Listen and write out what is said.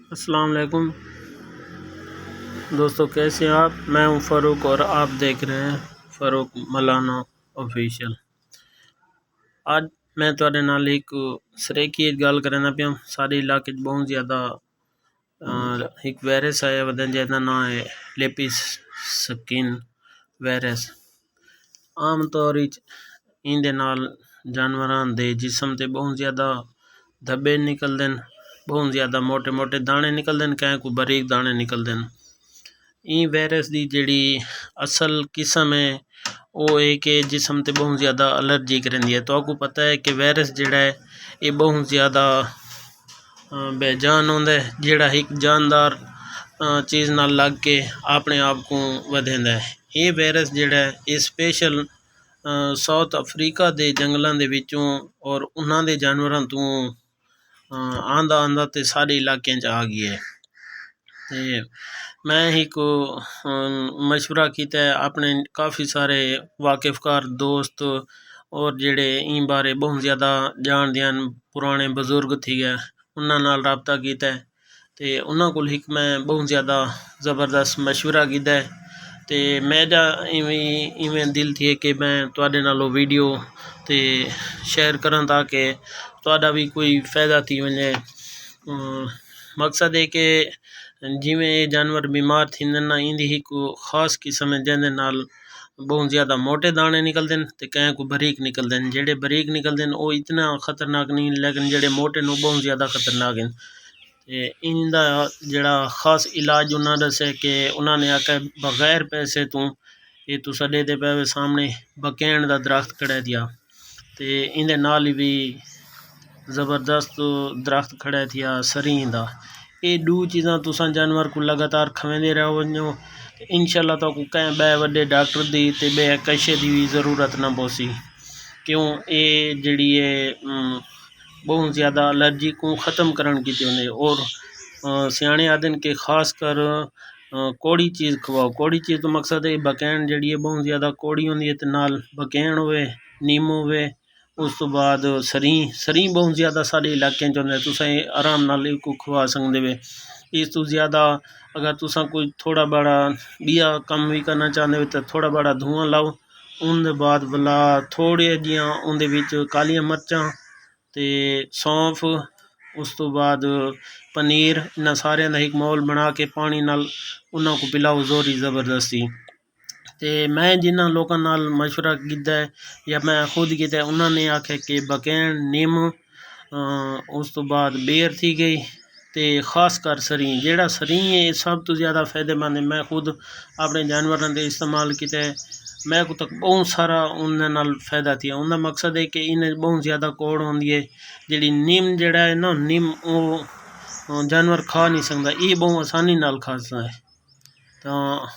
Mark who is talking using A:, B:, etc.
A: अस्सलाम वालेकुम दोस्तों, कैसे हैं आप। मैं हूं फ़ारूक और आप देख रहे हैं फ़ारूक मलाना ऑफिशियल। आज मैं तुहाडे नाल एक सरेकी गल करना पिया। सारे इलाके बहुत ज़्यादा एक वायरस आया वा जिसका नाम है लेपिस स्किन वायरस। आम तौर इंदे नाल जानवरां दे जिस्म ते बहुत ज़्यादा धब्बे निकलते हैं, बहुत ज़्यादा मोटे मोटे दाने निकलते हैं, कैं को बारीक दाने निकलते हैं। ई वायरस की जिहड़ी असल किस्म है वो एक जिस्म ते बहुत ज़्यादा अलर्जी करेंदी है। तो आपको पता है कि वायरस जिहड़ा है ये बहुत ज़्यादा बेजान होंदा है, जिहड़ा एक जानदार चीज़ नाल लग के अपने आप को वधेंदा है। ये वायरस जिहड़ा है ये स्पेशल साउथ अफ्रीका के जंगलों के विचों और उन्हां दे जानवरों तो आंदा आंदा ते सारे इलाके आ गया है। ते मैं एक मशवरा किया है अपने काफ़ी सारे वाकिफकार दोस्त और जेड़े इन बारे बहुत ज़्यादा जान दियान पुराने बजुर्ग थी गए उन्हां नाल रबता किया है। ते उन्हां कोल एक मैं बहुत ज़्यादा ज़बरदस्त मशवरा किया है। ते मेरा इवें दिल थी कि मैं तुहाडे नाल वीडियो ते शेयर करा ताकि तुहाडा भी कोई फ़ायदा थी वने। मकसद है कि जिमें ये जानवर बीमार थींदे ना इंदी एक खास किस्म है जिहदे नाल बहुत ज़्यादा मोटे दाने निकलते हैं तो कैं को बारीक निकलते हैं। जेडे बारीक निकलते हैं वो इतना खतरनाक नहीं, लेकिन जेडे मोटे ने बहुत ज़्यादा खतरनाक हैं। तो इनका जड़ा खास इलाज उन्होंने दसे कि उन्होंने आख्या बगैर पैसे तो ये तुसा देते पे सामने बकैन का दरख्त खड़ा दिया तो इंदे नाल भी ज़बरदस्त दरख्त खड़ा थिया सरीं दा। ये दो चीज़ां तुसा जानवर को लगातार खवेंदे रहो वञो इंशाअल्लाह तो कहीं बै वड्डे डॉक्टर दी ते बै कशे दी भी ज़रूरत ना पोसी। क्यों ये जड़ी है बहुत ज़्यादा एलर्जी को ख़त्म करन की होंदे। और सियाने आदन के खास कर कौड़ी चीज़ खवाओ। कौड़ी चीज़ तो मकसद है बकैन जड़ी है बहुत ज़्यादा कौड़ी होंदी है तो नाल बकैन होवे नीम होवे उस तो बाद सरीं बहुत ज़्यादा सारे इलाके होंदा तुसा आराम नाल को खवा सकदे वे। इस तो ज़्यादा अगर तुसा कोई थोड़ा बड़ा बिया कम भी करना चाहते हो तो थोड़ा बड़ा धुआं लाओ उनके बाद भला थोड़े जियां उनदे विच कालियां मर्चां ते सौंफ उस तो बाद पनीर इन्हां सारियां दा एक मौल बना के पानी नाल उन्हां को पिलाओ जोरी ज़बरदस्ती। ते मैं जिन्हां लोकां नाल मशवरा कीता है या मैं खुद किया उन्होंने आख्या कि बकैन निम उस तो बाद बेर थी गई तो खास कर सरीं जेड़ा सरीं है सब तो ज़्यादा फायदेमंद है। मैं खुद अपने जानवरों के इस्तेमाल किया है, मैं को तक बहुत सारा उनके नाल फायदा थी। उनका मकसद है कि इन्हें बहुत ज़्यादा कौड़ होंदी है जी निम जड़ा है ना निम वो जानवर खा नहीं सकता, ये बहुत आसानी नाल खा सकता है। तो